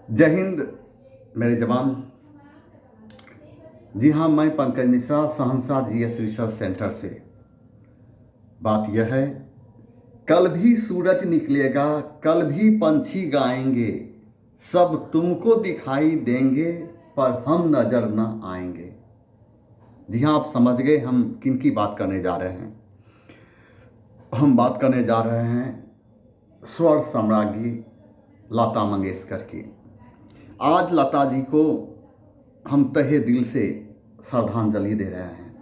जय हिंद मेरे जवान। जी हाँ, मैं पंकज मिश्रा सहनसा जीएस रिसर्च सेंटर से। बात यह है, कल भी सूरज निकलेगा, कल भी पंछी गाएंगे, सब तुमको दिखाई देंगे पर हम नजर न आएंगे। जी हाँ, आप समझ गए हम किन की बात करने जा रहे हैं। हम बात करने जा रहे हैं स्वर सम्राज्ञी लता मंगेशकर की। आज लता जी को हम तहे दिल से श्रद्धांजलि दे रहे हैं।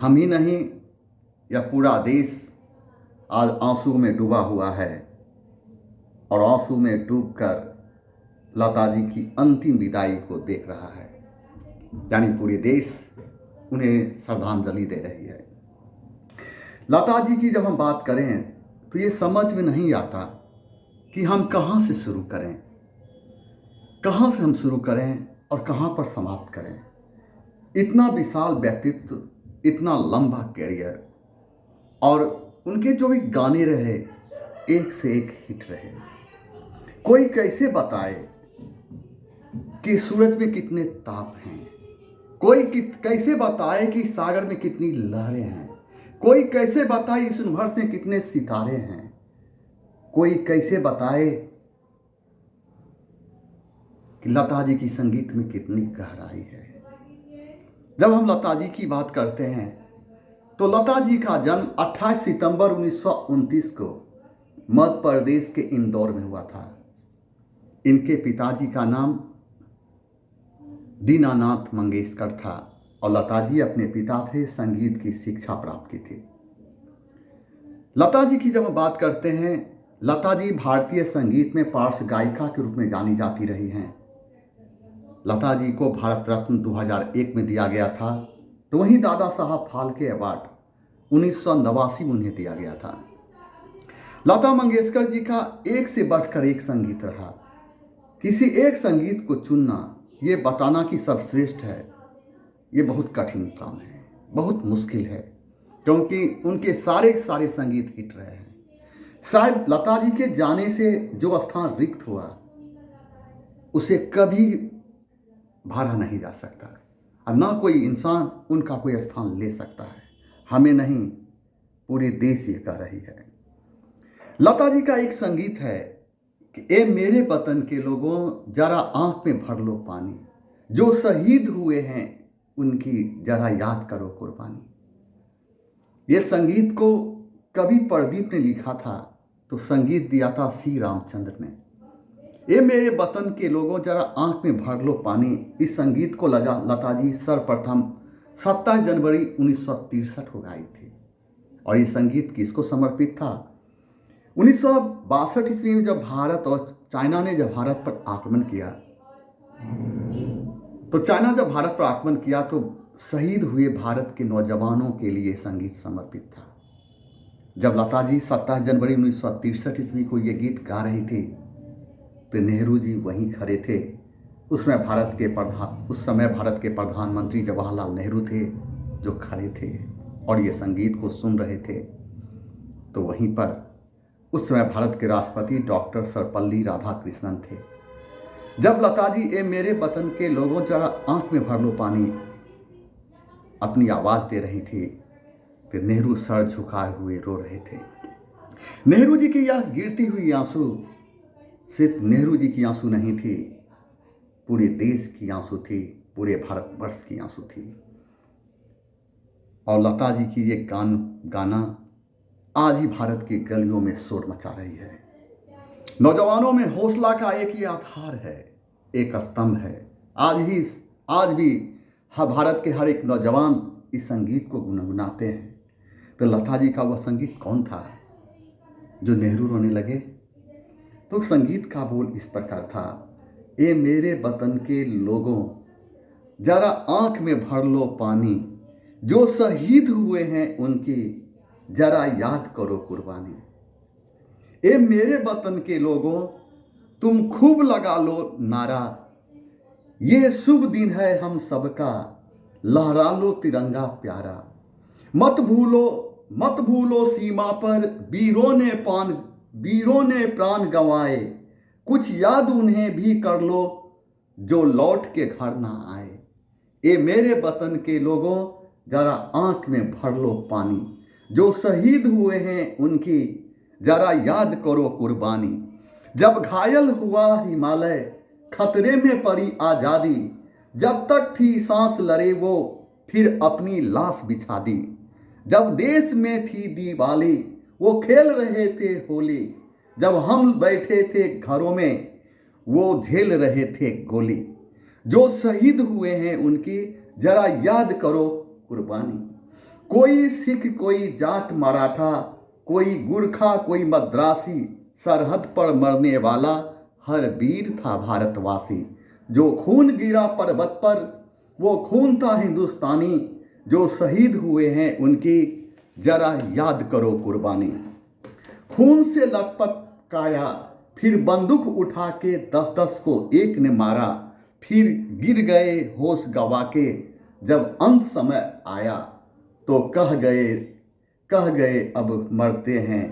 हम ही नहीं, यह पूरा देश आज आंसू में डूबा हुआ है और आंसू में डूबकर लता जी की अंतिम विदाई को देख रहा है। यानी पूरे देश उन्हें श्रद्धांजलि दे रही है। लता जी की जब हम बात करें तो ये समझ में नहीं आता कि हम कहाँ से शुरू करें, कहाँ से हम शुरू करें और कहाँ पर समाप्त करें। इतना विशाल व्यक्तित्व, इतना लंबा कैरियर, और उनके जो भी गाने रहे एक से एक हिट रहे। कोई कैसे बताए कि सूरज में कितने ताप हैं, कोई कैसे बताए कि सागर में कितनी लहरें हैं, कोई कैसे बताए इस यूनिवर्स में कितने सितारे हैं, कोई कैसे बताए कि लता जी की संगीत में कितनी गहराई है। जब हम लता जी की बात करते हैं तो लता जी का जन्म 28 सितंबर 1929 को मध्य प्रदेश के इंदौर में हुआ था। इनके पिताजी का नाम दीनानाथ मंगेशकर था और लता जी अपने पिता से संगीत की शिक्षा प्राप्त की थी। लता जी की जब हम बात करते हैं, लता जी भारतीय संगीत में पार्श्व गायिका के रूप में जानी जाती रही हैं। लता जी को भारत रत्न 2001 में दिया गया था, तो वहीं दादा साहब फाल्के अवार्ड 1989 में उन्हें दिया गया था। लता मंगेशकर जी का एक से बढ़कर एक संगीत रहा। किसी एक संगीत को चुनना, ये बताना कि सर्वश्रेष्ठ है, ये बहुत कठिन काम है, बहुत मुश्किल है, क्योंकि उनके सारे संगीत हिट रहे हैं। शायद लता जी के जाने से जो स्थान रिक्त हुआ उसे कभी भरा नहीं जा सकता और ना कोई इंसान उनका कोई स्थान ले सकता है। हमें नहीं, पूरे देश ये कह रही है। लता जी का एक संगीत है कि ए मेरे वतन के लोगों जरा आंख में भर लो पानी, जो शहीद हुए हैं उनकी जरा याद करो कुर्बानी। ये संगीत को कवि प्रदीप ने लिखा था, तो संगीत दिया था श्री रामचंद्र ने। ये मेरे वतन के लोगों जरा आंख में भर लो पानी, इस संगीत को लता जी सर्वप्रथम 27 जनवरी 1963 को गाई थी। और ये संगीत किसको समर्पित था? 1962 ईस्वी में जब भारत और चाइना ने जब भारत पर आक्रमण किया, तो शहीद हुए भारत के नौजवानों के लिए संगीत समर्पित था। जब लता जी 27 जनवरी 1963 ईस्वी को ये गीत गा रही थी, तो नेहरू जी वहीं खड़े थे। उस समय भारत के प्रधानमंत्री जवाहरलाल नेहरू थे जो खड़े थे और ये संगीत को सुन रहे थे। तो वहीं पर उस समय भारत के राष्ट्रपति डॉक्टर सर्वपल्ली राधाकृष्णन थे। जब लता जी ए मेरे वतन के लोगों जरा आंख में भर लो पानी अपनी आवाज़ दे रही थी, तो नेहरू सर झुकाए हुए रो रहे थे। नेहरू जी की यह गिरती हुई आंसू सिर्फ नेहरू जी की आंसू नहीं थी, पूरे देश की आंसू थी, पूरे भारतवर्ष की आंसू थी। और लता जी की ये गाना आज ही भारत की गलियों में शोर मचा रही है। नौजवानों में हौसला का एक ही आधार है, एक स्तंभ है। आज भी भारत के हर एक नौजवान इस संगीत को गुनगुनाते हैं। तो लता जी का वह संगीत कौन था जो नेहरू रोने लगे? तो संगीत का बोल इस प्रकार था, ए मेरे वतन के लोगों जरा आंख में भर लो पानी, जो शहीद हुए हैं उनकी जरा याद करो कुर्बानी। ए मेरे वतन के लोगों तुम खूब लगा लो नारा, ये शुभ दिन है हम सबका, लहरा लो तिरंगा प्यारा। मत भूलो सीमा पर वीरों ने प्राण गंवाए, कुछ याद उन्हें भी कर लो जो लौट के घर ना आए। ए मेरे वतन के लोगों, जरा आंख में भर लो पानी। जो शहीद हुए हैं उनकी जरा याद करो कुर्बानी। जब घायल हुआ हिमालय, खतरे में पड़ी आज़ादी, जब तक थी सांस लड़े वो फिर अपनी लाश बिछा दी। जब देश में थी दिवाली, वो खेल रहे थे होली, जब हम बैठे थे घरों में वो झेल रहे थे गोली। जो शहीद हुए हैं उनकी जरा याद करो कुर्बानी। कोई सिख, कोई जाट मराठा, कोई गुरखा, कोई मद्रासी, सरहद पर मरने वाला हर वीर था भारतवासी। जो खून गिरा पर्वत पर वो खून था हिंदुस्तानी। जो शहीद हुए हैं उनकी जरा याद करो कुर्बानी। खून से लथपथ काया, फिर बंदूक उठा के 10-10 को एक ने मारा। फिर गिर गए होश गवा के, जब अंत समय आया तो कह गए अब मरते हैं।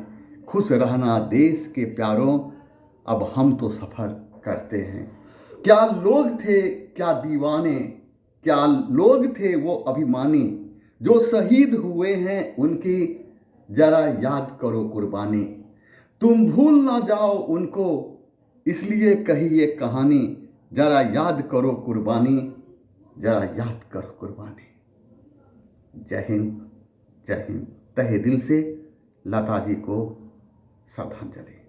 खुश रहना देश के प्यारों, अब हम तो सफ़र करते हैं। क्या लोग थे, क्या दीवाने, क्या लोग थे वो अभिमानी। जो शहीद हुए हैं उनकी जरा याद करो कुर्बानी। तुम भूल ना जाओ उनको, इसलिए कही ये कहानी। जरा याद करो कुर्बानी, जरा याद करो कुर्बानी। जय हिंद, जय हिंद। तहे दिल से लता जी को श्रद्धांजलि।